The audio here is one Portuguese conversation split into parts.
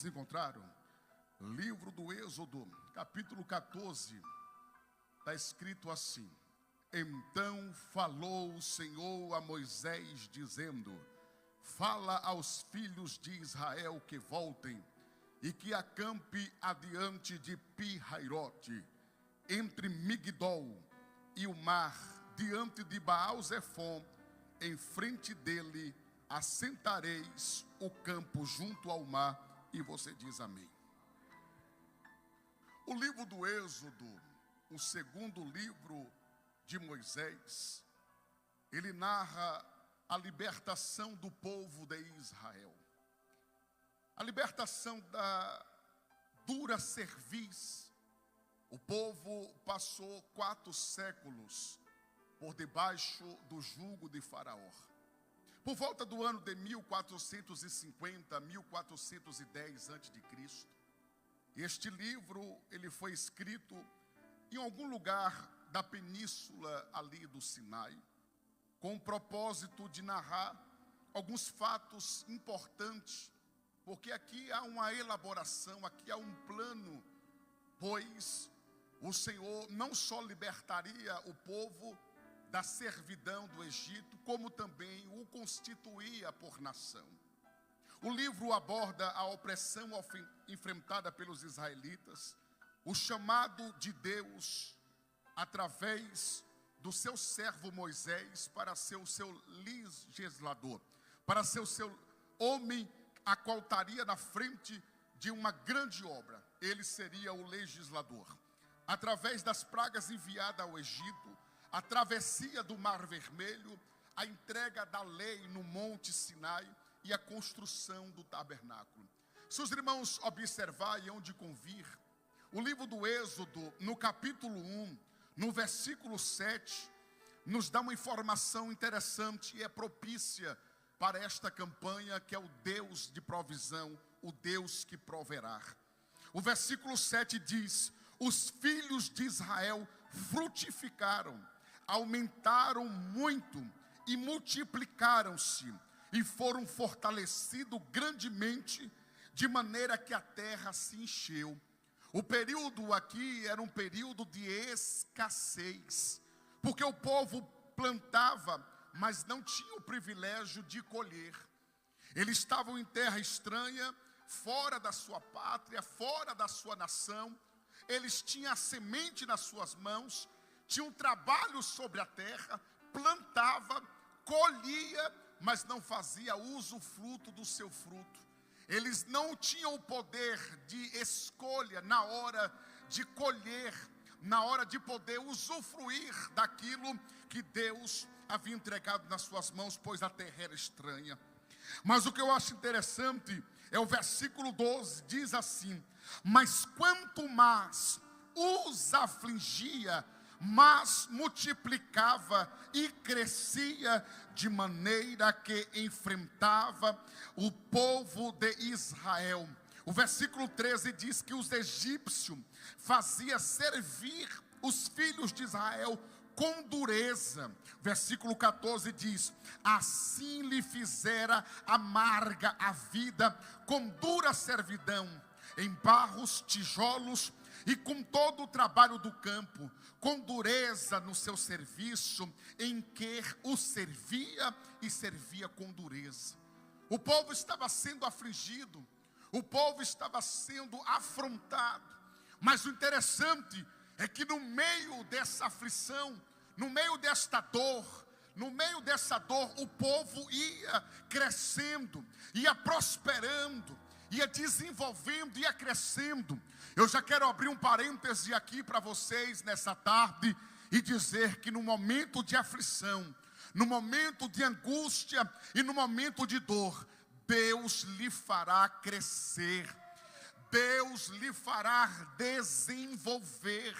Se encontraram? Livro do Êxodo, capítulo 14, está escrito assim: Então falou o Senhor a Moisés, dizendo: Fala aos filhos de Israel que voltem e que acampe adiante de Pi-Hairote, entre Migdol e o mar, diante de Baal-Zefon, em frente dele assentareis o campo junto ao mar. E você diz amém. O livro do Êxodo, o segundo livro de Moisés, ele narra a libertação do povo de Israel. A libertação da dura cerviz. O povo passou 4 séculos por debaixo do jugo de Faraó. Por volta do ano de 1450, 1410 a.C., este livro ele foi escrito em algum lugar da península ali do Sinai, com o propósito de narrar alguns fatos importantes, porque aqui há uma elaboração, aqui há um plano, pois o Senhor não só libertaria o povo da servidão do Egito, como também o constituía por nação. O livro aborda a opressão enfrentada pelos israelitas, o chamado de Deus através do seu servo Moisés para ser o seu legislador, para ser o seu homem a qual estaria na frente de uma grande obra. Ele seria o legislador. Através das pragas enviadas ao Egito, a travessia do Mar Vermelho, a entrega da lei no Monte Sinai e a construção do tabernáculo. Se os irmãos observarem onde convir, o livro do Êxodo, no capítulo 1, no versículo 7, nos dá uma informação interessante e é propícia para esta campanha, que é o Deus de provisão, o Deus que proverá. O versículo 7 diz: os filhos de Israel frutificaram, aumentaram muito e multiplicaram-se e foram fortalecidos grandemente, de maneira que a terra se encheu. O período aqui era um período de escassez, porque o povo plantava, mas não tinha o privilégio de colher. Eles estavam em terra estranha, fora da sua pátria, fora da sua nação. Eles tinham a semente nas suas mãos, tinha um trabalho sobre a terra, plantava, colhia, mas não fazia usufruto do seu fruto. Eles não tinham o poder de escolha na hora de colher, na hora de poder usufruir daquilo que Deus havia entregado nas suas mãos, pois a terra era estranha. Mas o que eu acho interessante é o versículo 12, diz assim: mas quanto mais os afligia, mas multiplicava e crescia, de maneira que enfrentava o povo de Israel. O versículo 13 diz que os egípcios faziam servir os filhos de Israel com dureza. Versículo 14 diz: assim lhe fizera amarga a vida, com dura servidão, em barros, tijolos e com todo o trabalho do campo, com dureza no seu serviço, em que o servia e servia com dureza. O povo estava sendo afligido, o povo estava sendo afrontado, mas o interessante é que no meio dessa aflição, no meio desta dor, o povo ia crescendo, ia prosperando, ia desenvolvendo, ia crescendo. Eu já quero abrir um parêntese aqui para vocês nessa tarde e dizer que no momento de aflição, no momento de angústia e no momento de dor, Deus lhe fará crescer, Deus lhe fará desenvolver.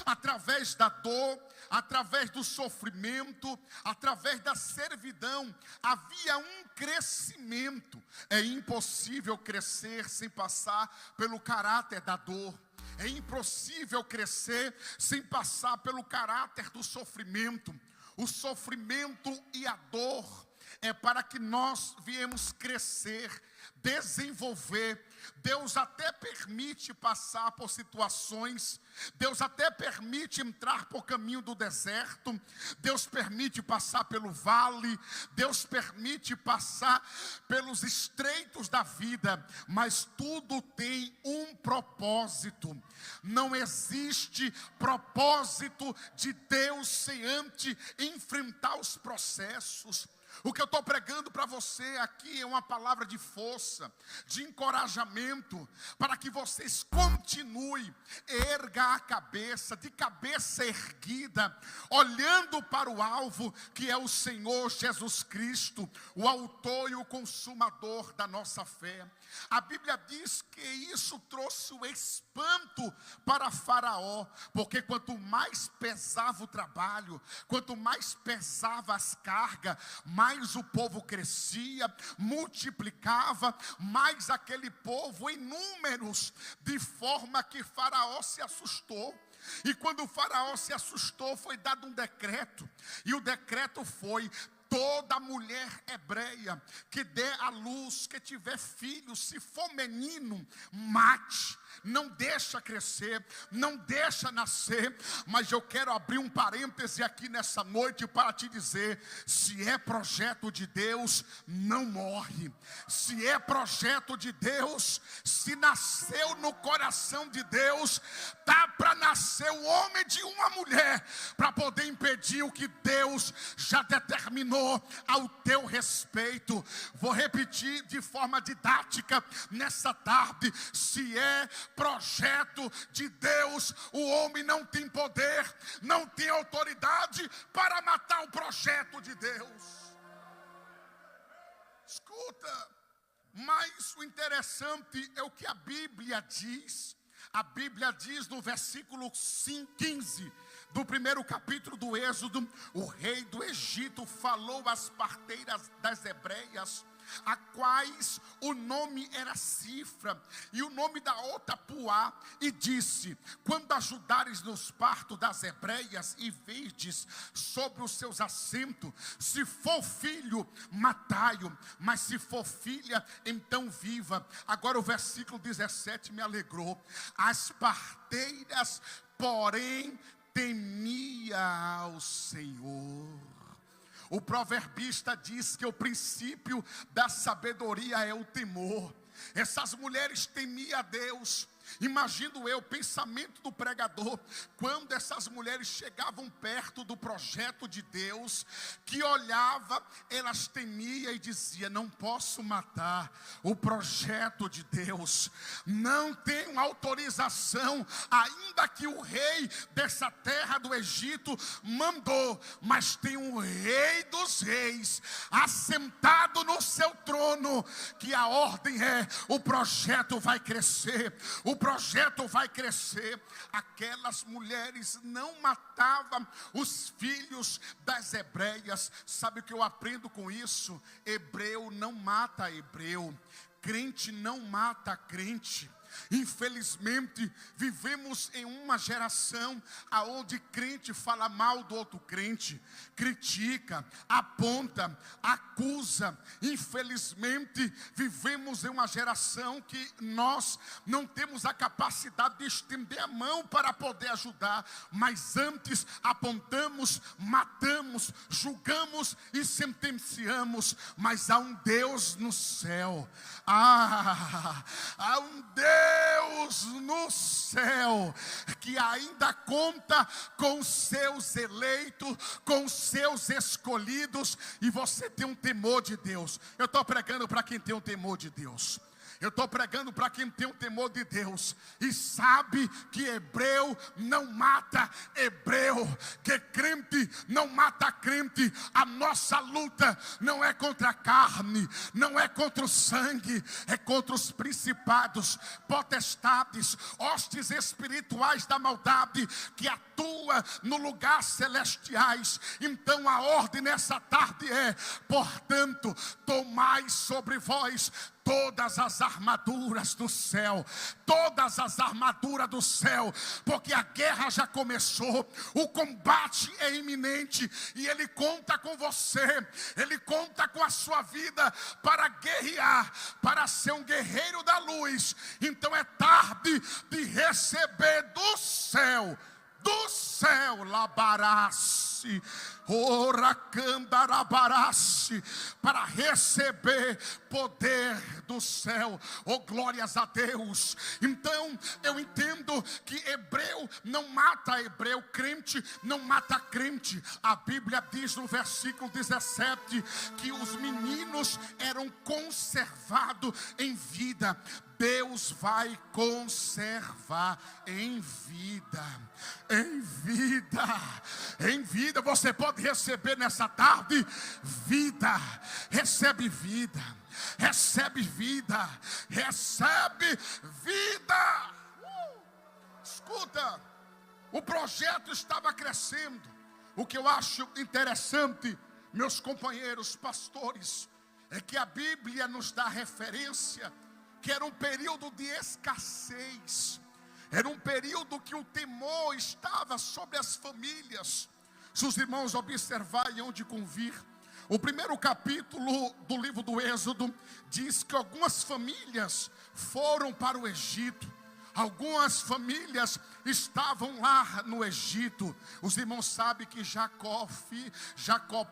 Através da dor, através do sofrimento, através da servidão, havia um crescimento. É impossível crescer sem passar pelo caráter da dor. É impossível crescer sem passar pelo caráter do sofrimento. O sofrimento e a dor é para que nós viemos crescer, desenvolver. Deus até permite passar por situações, Deus até permite entrar por caminho do deserto, Deus permite passar pelo vale, Deus permite passar pelos estreitos da vida, mas tudo tem um propósito. Não existe propósito de Deus sem antes enfrentar os processos. O que eu estou pregando para você aqui é uma palavra de força, de encorajamento, para que vocês continuem, erga a cabeça, de cabeça erguida, olhando para o alvo, que é o Senhor Jesus Cristo, o autor e o consumador da nossa fé. A Bíblia diz que isso trouxe o espanto para Faraó, porque quanto mais pesava o trabalho, quanto mais pesava as cargas, mais o povo crescia, multiplicava, mais aquele povo em números, de forma que Faraó se assustou. E quando o Faraó se assustou, foi dado um decreto, e o decreto foi: toda mulher hebreia que der à luz, que tiver filhos, se for menino, mate. Não deixa crescer, não deixa nascer. Mas eu quero abrir um parêntese aqui nessa noite para te dizer: se é projeto de Deus, não morre. Se é projeto de Deus, se nasceu no coração de Deus, tá para nascer o homem de uma mulher, para poder impedir o que Deus já determinou ao teu respeito. Vou repetir de forma didática nessa tarde: se é projeto de Deus, o homem não tem poder, não tem autoridade para matar o projeto de Deus. Escuta, mas o interessante é o que a Bíblia diz. A Bíblia diz no versículo 15 do primeiro capítulo do Êxodo: o rei do Egito falou às parteiras das hebreias, a quais o nome era Cifra, e o nome da outra Puá, e disse: quando ajudares nos partos das hebreias e verdes sobre os seus assentos, se for filho, matai-o, mas se for filha, então viva. Agora o versículo 17 me alegrou: as parteiras, porém, temia ao Senhor. O proverbista diz que o princípio da sabedoria é o temor. Essas mulheres temiam a Deus. Imagino eu, pensamento do pregador, quando essas mulheres chegavam perto do projeto de Deus, que olhava, elas temiam e diziam: não posso matar o projeto de Deus, não tenho autorização, ainda que o rei dessa terra do Egito mandou, mas tem um rei dos reis, assentado no seu trono, que a ordem é: o projeto vai crescer, o projeto vai crescer. Aquelas mulheres não matavam os filhos das hebreias. Sabe o que eu aprendo com isso? Hebreu não mata hebreu, crente não mata crente. Infelizmente, vivemos em uma geração aonde crente fala mal do outro crente, critica, aponta, acusa. Infelizmente, vivemos em uma geração que nós não temos a capacidade de estender a mão para poder ajudar, mas antes apontamos, matamos, julgamos e sentenciamos. Mas há um Deus no céu, há um Deus no céu que ainda conta com seus eleitos, com seus escolhidos, e você tem um temor de Deus. Eu estou pregando para quem tem um temor de Deus. Eu estou pregando para quem tem um temor de Deus e sabe que hebreu não mata hebreu, que crente não mata crente. A nossa luta não é contra a carne, não é contra o sangue, é contra os principados, potestades, hostes espirituais da maldade que atua no lugar celestiais. Então a ordem nessa tarde é: portanto, tomai sobre vós todas as armaduras do céu, todas as armaduras do céu, porque a guerra já começou, o combate é iminente, e Ele conta com você, Ele conta com a sua vida para guerrear, para ser um guerreiro da luz. Então é tarde de receber do céu, labarasse, oracandarabarase, para receber poder do céu. Oh, glórias a Deus. Então eu entendo que hebreu não mata hebreu, crente não mata crente. A Bíblia diz no versículo 17 que os meninos eram conservados em vida. Deus vai conservar em vida, em vida, em vida. Você pode receber nessa tarde vida, recebe vida, recebe vida, recebe vida. Escuta, o projeto estava crescendo. O que eu acho interessante, meus companheiros pastores, é que a Bíblia nos dá referência que era um período de escassez, era um período que o temor estava sobre as famílias. Se os irmãos observarem onde convir, o primeiro capítulo do livro do Êxodo diz que algumas famílias foram para o Egito. Algumas famílias estavam lá no Egito. Os irmãos sabem que Jacó,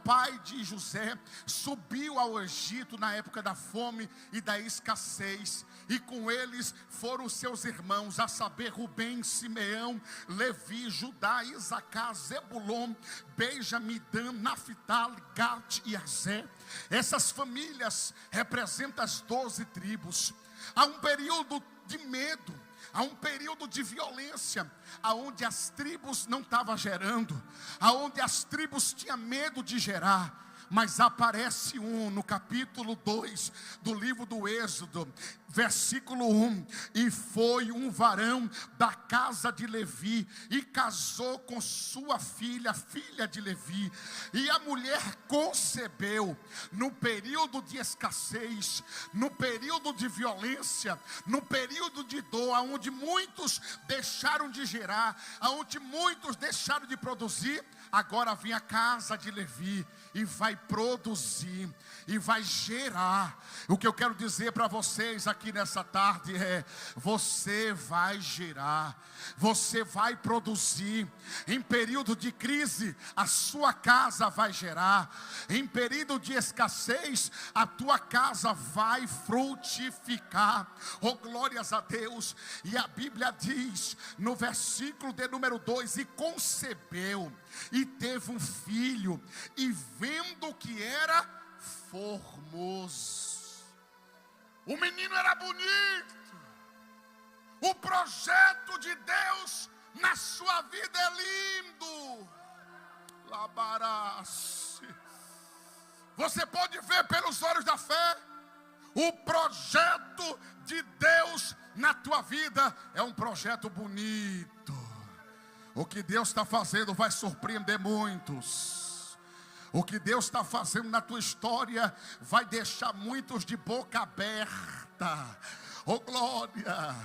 pai de José, subiu ao Egito na época da fome e da escassez. E com eles foram seus irmãos, a saber, Rubem, Simeão, Levi, Judá, Isacar, Zebulon, Benjamim, Dan, Naftali, Gad e Aser. Essas famílias representam as 12 tribos. Há um período de medo, há um período de violência, aonde as tribos não estavam gerando, aonde as tribos tinham medo de gerar. Mas aparece no capítulo 2 do livro do Êxodo, versículo 1. E foi um varão da casa de Levi, e casou com sua filha, filha de Levi. E a mulher concebeu no período de escassez, no período de violência, no período de dor, onde muitos deixaram de gerar, onde muitos deixaram de produzir. Agora vem a casa de Levi e vai produzir e vai gerar. O que eu quero dizer para vocês aqui nessa tarde é: você vai gerar, você vai produzir. Em período de crise, a sua casa vai gerar. Em período de escassez, a tua casa vai frutificar. Oh, glórias a Deus. E a Bíblia diz no versículo de número 2: e concebeu e teve um filho, e vendo que era formoso. O menino era bonito. O projeto de Deus na sua vida é lindo. Labarasse. Você pode ver pelos olhos da fé. O projeto de Deus na tua vida é um projeto bonito. O que Deus está fazendo vai surpreender muitos. O que Deus está fazendo na tua história vai deixar muitos de boca aberta. Oh, glória!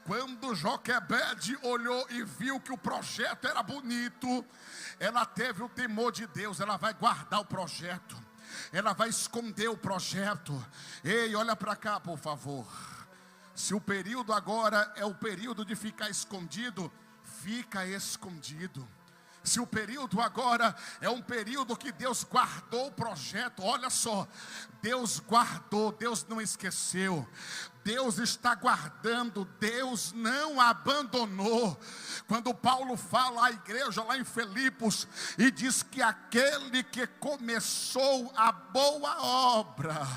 Quando Joquebede olhou e viu que o projeto era bonito, ela teve o temor de Deus. Ela vai guardar o projeto, ela vai esconder o projeto. Ei, olha para cá, por favor. Se o período agora é o período de ficar escondido, fica escondido. Se o período agora é um período que Deus guardou o projeto, olha só, Deus guardou, Deus não esqueceu, Deus está guardando, Deus não abandonou. Quando Paulo fala à igreja lá em Filipos e diz que aquele que começou a boa obra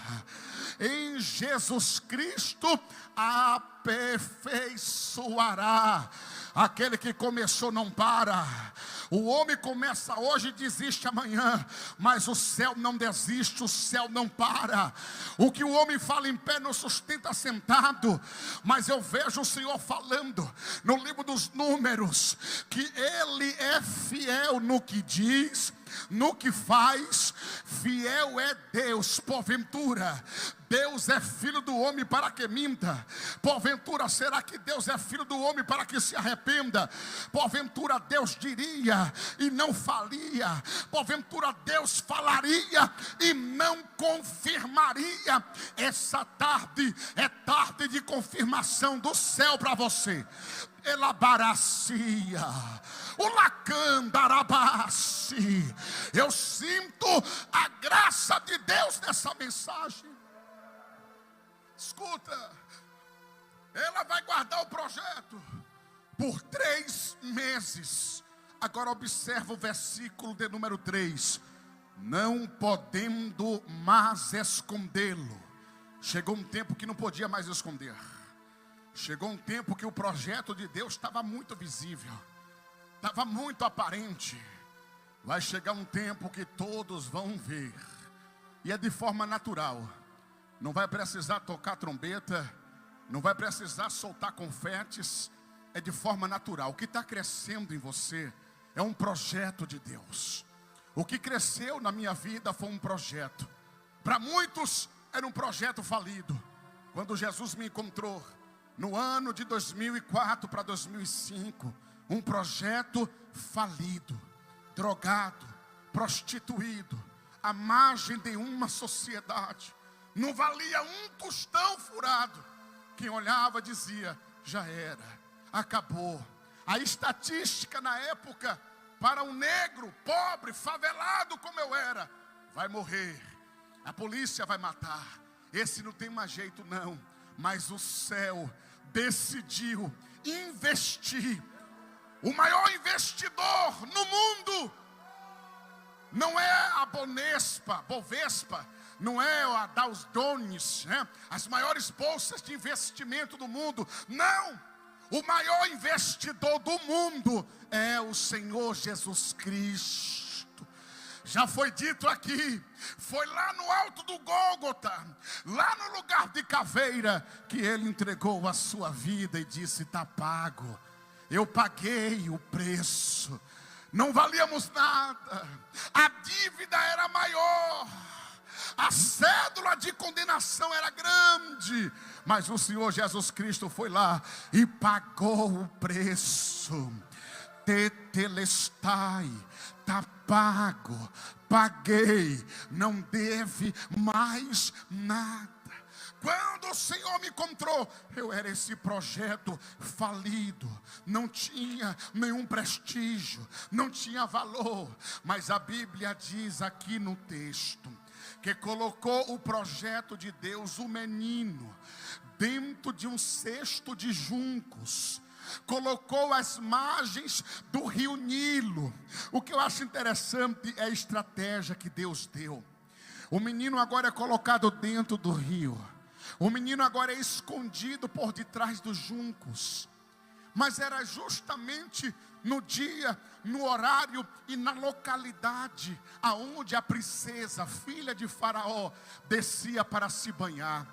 em Jesus Cristo aperfeiçoará. Aquele que começou não para. O homem começa hoje e desiste amanhã, mas o céu não desiste, o céu não para. O que o homem fala em pé não sustenta sentado. Mas eu vejo o Senhor falando no livro dos Números que Ele é fiel no que diz no que faz, fiel é Deus. Porventura Deus é filho do homem para que minta? Porventura será que Deus é filho do homem para que se arrependa? Porventura Deus diria e não faria? Porventura Deus falaria e não confirmaria? Essa tarde é tarde de confirmação do céu para você. Elabaracia, o lacandarabassi. Eu sinto a graça de Deus nessa mensagem. Escuta, ela vai guardar o projeto por 3 meses. Agora observa o versículo de número 3. Não podendo mais escondê-lo. Chegou um tempo que não podia mais esconder. Chegou um tempo que o projeto de Deus estava muito visível, estava muito aparente. Vai chegar um tempo que todos vão ver, e é de forma natural. Não vai precisar tocar trombeta, não vai precisar soltar confetes, é de forma natural. O que está crescendo em você é um projeto de Deus. O que cresceu na minha vida foi um projeto. Para muitos era um projeto falido. Quando Jesus me encontrou no ano de 2004 para 2005, um projeto falido, drogado, prostituído, à margem de uma sociedade, não valia um tostão furado. Quem olhava dizia, já era, acabou. A estatística na época, para um negro, pobre, favelado como eu era, vai morrer, a polícia vai matar, esse não tem mais jeito não. Mas o céu decidiu investir. O maior investidor no mundo não é a Bovespa, não é a Dow Jones, né? As maiores bolsas de investimento do mundo. Não, o maior investidor do mundo é o Senhor Jesus Cristo. Já foi dito aqui, foi lá no alto do Gólgota, lá no lugar de caveira, que ele entregou a sua vida e disse, está pago. Eu paguei o preço, não valíamos nada, a dívida era maior, a cédula de condenação era grande, mas o Senhor Jesus Cristo foi lá e pagou o preço. Tetelestai, está pago, paguei, não deve mais nada. Quando o Senhor me encontrou, eu era esse projeto falido, não tinha nenhum prestígio, não tinha valor, mas a Bíblia diz aqui no texto, que colocou o projeto de Deus, o menino, dentro de um cesto de juncos, colocou as margens do rio Nilo. O que eu acho interessante é a estratégia que Deus deu. O menino agora é colocado dentro do rio, o menino agora é escondido por detrás dos juncos, mas era justamente no dia, no horário e na localidade aonde a princesa, filha de Faraó, descia para se banhar.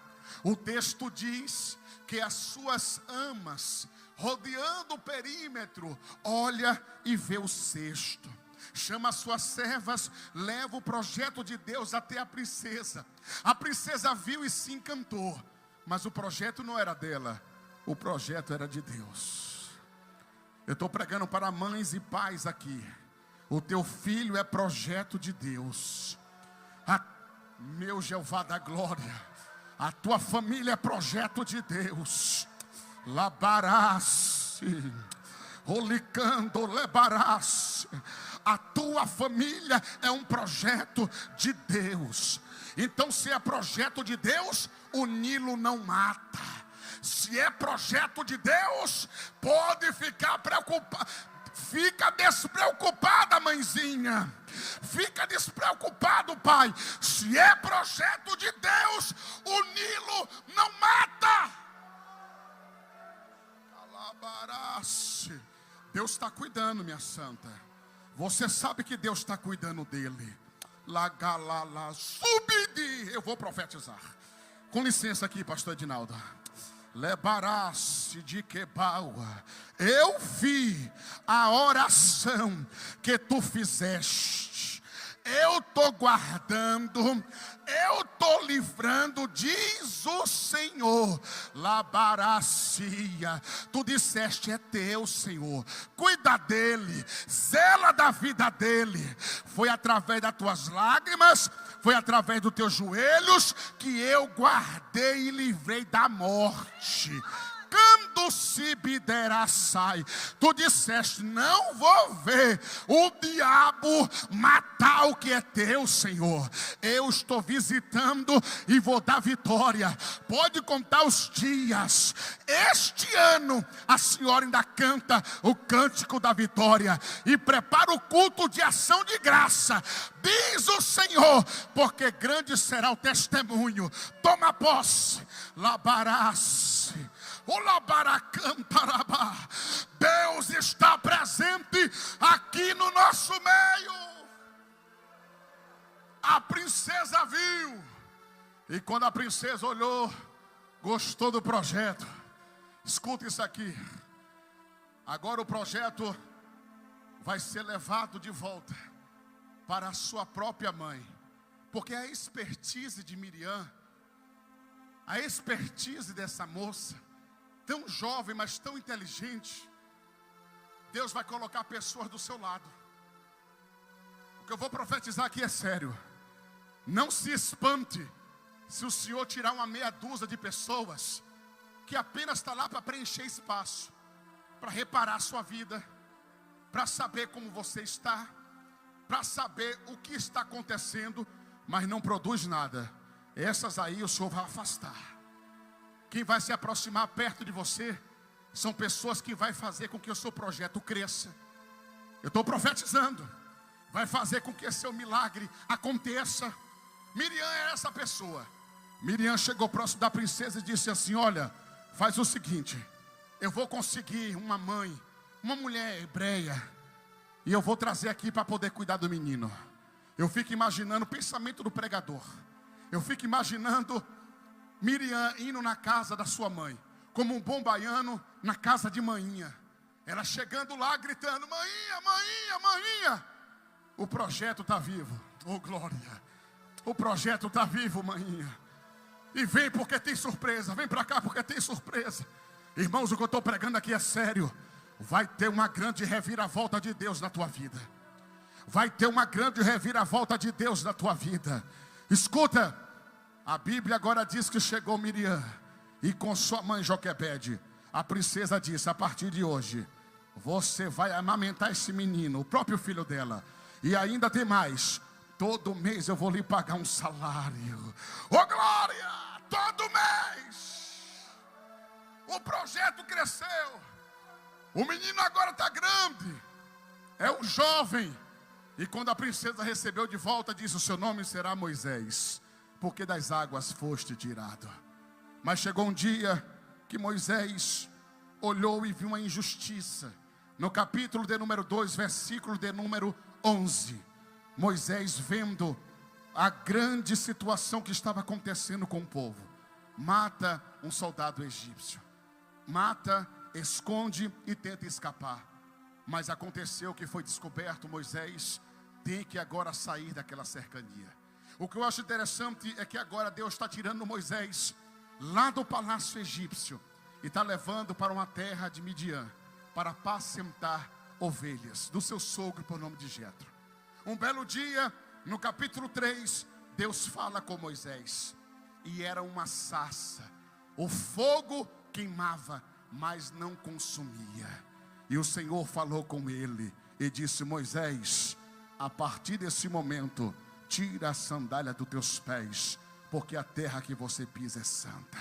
O texto diz que as suas amas, rodeando o perímetro, olha e vê o cesto, chama as suas servas, leva o projeto de Deus até a princesa. A princesa viu e se encantou, mas o projeto não era dela, o projeto era de Deus. Eu estou pregando para mães e pais aqui. O teu filho é projeto de Deus. Meu Jeová da glória, a tua família é projeto de Deus. Labarasse, olicando, lebarasse. A tua família é um projeto de Deus. Então, se é projeto de Deus, o Nilo não mata. Se é projeto de Deus, pode ficar preocupado. Fica despreocupada, mãezinha. Fica despreocupado, pai. Se é projeto de Deus, o Nilo não mata. Alabarace. Deus está cuidando, minha santa. Você sabe que Deus está cuidando dele. Lagalala, subide. Eu vou profetizar. Com licença aqui, pastor Edinaldo. Lebarasse de Quebaua. Eu vi a oração que tu fizeste. eu estou guardando, eu estou livrando, diz o Senhor. Labaracia, tu disseste, é teu, Senhor, cuida dele, zela da vida dele. Foi através das tuas lágrimas, foi através dos teus joelhos que eu guardei e livrei da morte. Quando se bideraçai, tu disseste, não vou ver o diabo matar o que é teu, Senhor. Eu estou visitando e vou dar vitória. Pode contar os dias. Este ano a senhora ainda canta o cântico da vitória e prepara o culto de ação de graça, diz o Senhor, porque grande será o testemunho. Toma posse. Labarás. Deus está presente aqui no nosso meio. A princesa viu, e quando a princesa olhou, gostou do projeto. Escuta isso aqui. Agora o projeto vai ser levado de volta para a sua própria mãe, porque a expertise de Miriam, a expertise dessa moça, tão jovem, mas tão inteligente, Deus vai colocar pessoas do seu lado. O que eu vou profetizar aqui é sério. Não se espante se o Senhor tirar uma meia dúzia de pessoas que apenas está lá para preencher espaço, para reparar a sua vida, para saber como você está, para saber o que está acontecendo, mas não produz nada. Essas aí o Senhor vai afastar. Quem vai se aproximar perto de você são pessoas que vai fazer com que o seu projeto cresça. Eu estou profetizando. Vai fazer com que seu milagre aconteça. Miriam é essa pessoa. Miriam chegou próximo da princesa e disse assim, olha, faz o seguinte, eu vou conseguir uma mãe, uma mulher hebreia, e eu vou trazer aqui para poder cuidar do menino. Eu fico imaginando o pensamento do pregador. Eu fico imaginando Miriam indo na casa da sua mãe, como um bom baiano na casa de maninha. Ela chegando lá gritando, maninha, maninha, maninha. O projeto está vivo. Oh glória. O projeto está vivo, maninha. E vem porque tem surpresa. Vem para cá porque tem surpresa. Irmãos, o que eu estou pregando aqui é sério. Vai ter uma grande reviravolta de Deus na tua vida. Vai ter uma grande reviravolta de Deus na tua vida. Escuta. A Bíblia agora diz que chegou Miriam e com sua mãe Joquebede, a princesa disse, a partir de hoje, você vai amamentar esse menino, o próprio filho dela. E ainda tem mais, todo mês eu vou lhe pagar um salário. Oh glória, todo mês. O projeto cresceu. O menino agora está grande. É um jovem. E quando a princesa recebeu de volta, disse, o seu nome será Moisés, porque das águas foste tirado. Mas chegou um dia que Moisés olhou e viu uma injustiça. No capítulo de número 2, versículo de número 11. Moisés vendo a grande situação que estava acontecendo com o povo, mata um soldado egípcio. Mata, esconde e tenta escapar. Mas aconteceu que foi descoberto, Moisés tem que agora sair daquela cercania. O que eu acho interessante é que agora Deus está tirando Moisés lá do palácio egípcio e está levando para uma terra de Midian para apacentar ovelhas do seu sogro por nome de Jetro. Um belo dia, no capítulo 3, Deus fala com Moisés e era uma sarça. O fogo queimava, mas não consumia. E o Senhor falou com ele e disse, Moisés, a partir desse momento, tira a sandália dos teus pés, porque a terra que você pisa é santa.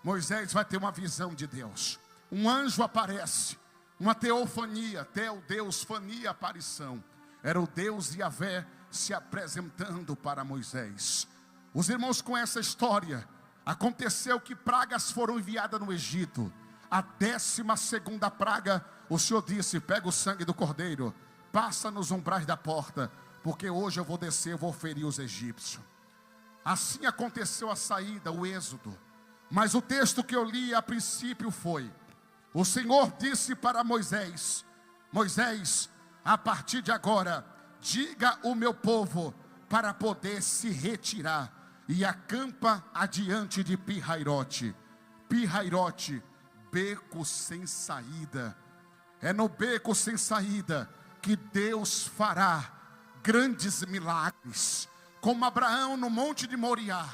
Moisés vai ter uma visão de Deus. Um anjo aparece, uma teofania, Deus, fania, aparição. Era o Deus Yahvé se apresentando para Moisés. Os irmãos conhecem a história. Aconteceu que pragas foram enviadas no Egito. A 12ª praga, o Senhor disse, pega o sangue do cordeiro, passa nos umbrais da porta, porque hoje eu vou descer, eu vou ferir os egípcios. Assim aconteceu a saída, o êxodo. Mas o texto que eu li a princípio foi, o Senhor disse para Moisés, Moisés, a partir de agora, diga o meu povo para poder se retirar, e acampa adiante de Pi-Hairote. Pi-Hairote, beco sem saída. É no beco sem saída que Deus fará grandes milagres, como Abraão no monte de Moriá,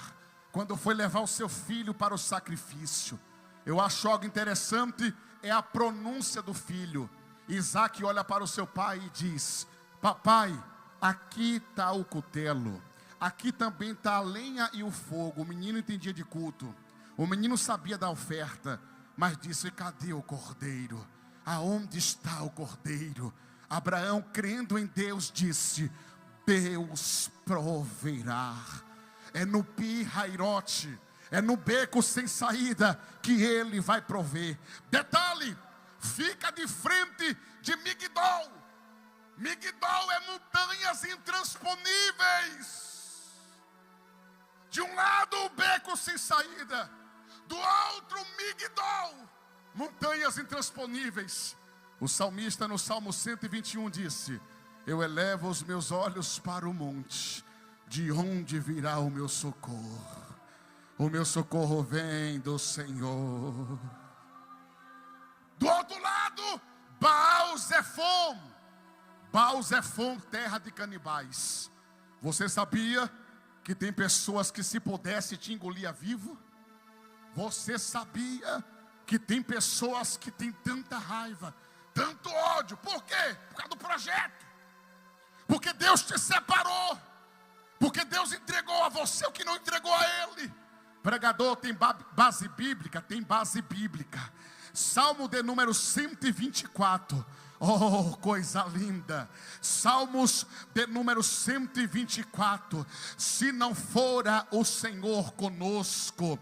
quando foi levar o seu filho para o sacrifício. Eu acho algo interessante, é a pronúncia do filho. Isaac olha para o seu pai e diz: papai, aqui está o cutelo, aqui também está a lenha e o fogo. O menino entendia de culto, o menino sabia da oferta, mas disse: cadê o cordeiro? Aonde está o cordeiro? Abraão, crendo em Deus, disse: Deus proverá. É no Pi-Hairote, é no beco sem saída que Ele vai prover. Detalhe, fica de frente de Migdol. Migdol é montanhas intransponíveis. De um lado o beco sem saída, do outro Migdol, montanhas intransponíveis. O salmista no Salmo 121 disse: eu elevo os meus olhos para o monte, de onde virá o meu socorro? O meu socorro vem do Senhor. Do outro lado, Baal-Zefon. Baal-Zefon, terra de canibais. Você sabia que tem pessoas que, se pudesse, te engolia vivo? Você sabia que tem pessoas que têm tanta raiva, tanto ódio? Por quê? Por causa do projeto. Porque Deus te separou. Porque Deus entregou a você o que não entregou a Ele. Pregador, tem base bíblica? Tem base bíblica. Salmo de número 124. Oh, coisa linda. Salmos de número 124. Se não fora o Senhor conosco,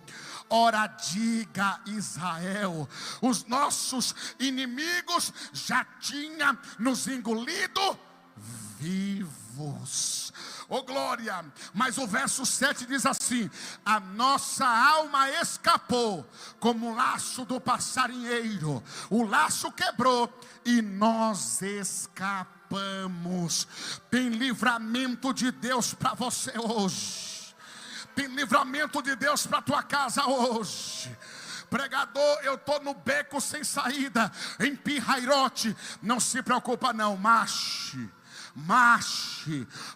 ora diga Israel, os nossos inimigos já tinham nos engolido vivos. Oh glória. Mas o verso 7 diz assim: a nossa alma escapou como o laço do passarinheiro. O laço quebrou e nós escapamos. Tem livramento de Deus para você hoje. Tem livramento de Deus para a tua casa hoje. Pregador, eu estou no beco sem saída, em Pi-Hairote. Não se preocupa não, marche.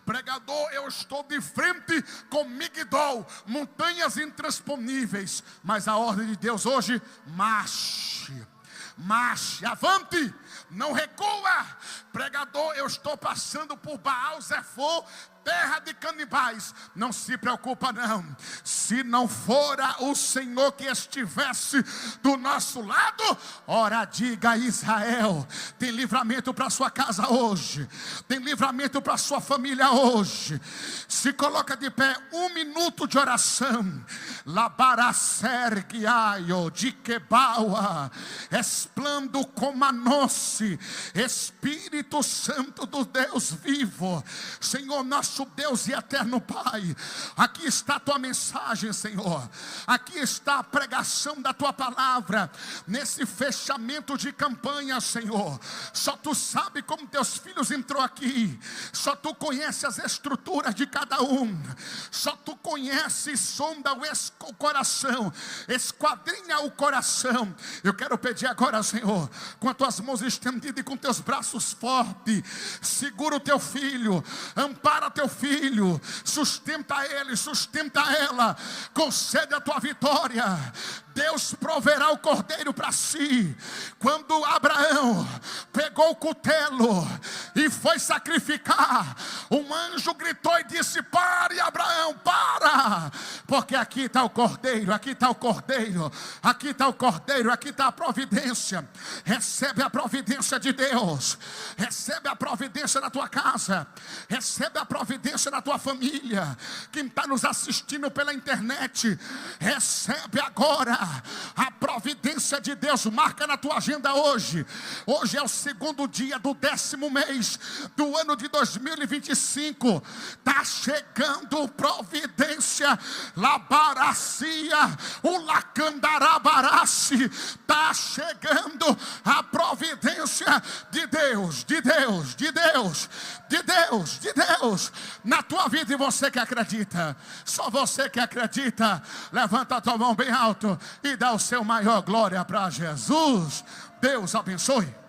Pregador, eu estou de frente com Migdol, montanhas intransponíveis. Mas a ordem de Deus hoje: marche, avante, não recua. Pregador, eu estou passando por Baal-Zefon, terra de canibais. Não se preocupa não. Se não fora o Senhor que estivesse do nosso lado, ora diga Israel. Tem livramento para sua casa hoje. Tem livramento para sua família hoje. Se coloca de pé, 1 minuto de oração. Labarasergiaio de Quebaua, esplando como a noce, Espírito Santo do Deus vivo. Senhor, nosso Deus e eterno Pai, aqui está a tua mensagem, Senhor. Aqui está a pregação da tua palavra, nesse fechamento de campanha, Senhor. Só tu sabe como teus filhos entrou aqui. Só tu conhece as estruturas de cada um. Só tu conhece, sonda o coração, esquadrinha o coração. Eu quero pedir agora, Senhor, com as tuas mãos estendidas e com teus braços fortes, segura o teu filho, ampara teu filho, sustenta ele, sustenta ela, concede a tua vitória. Deus proverá o cordeiro para si. Quando Abraão pegou o cutelo e foi sacrificar, um anjo gritou e disse: pare, Abraão, para, porque aqui está o cordeiro, aqui está o cordeiro, aqui está o cordeiro, aqui está a providência. Recebe a providência de Deus, recebe a providência na tua casa, recebe a providência na tua família. Quem está nos assistindo pela internet, recebe agora a providência providência de Deus. Marca na tua agenda hoje. Hoje é o segundo dia do 10º mês do ano de 2025. Está chegando providência. Labaracia, o lacandarabarace. Está chegando a providência de Deus, de Deus, de Deus, de Deus, de Deus. Na tua vida, e você que acredita, só você que acredita, levanta a tua mão bem alto e dá o seu maior glória para Jesus. Deus abençoe.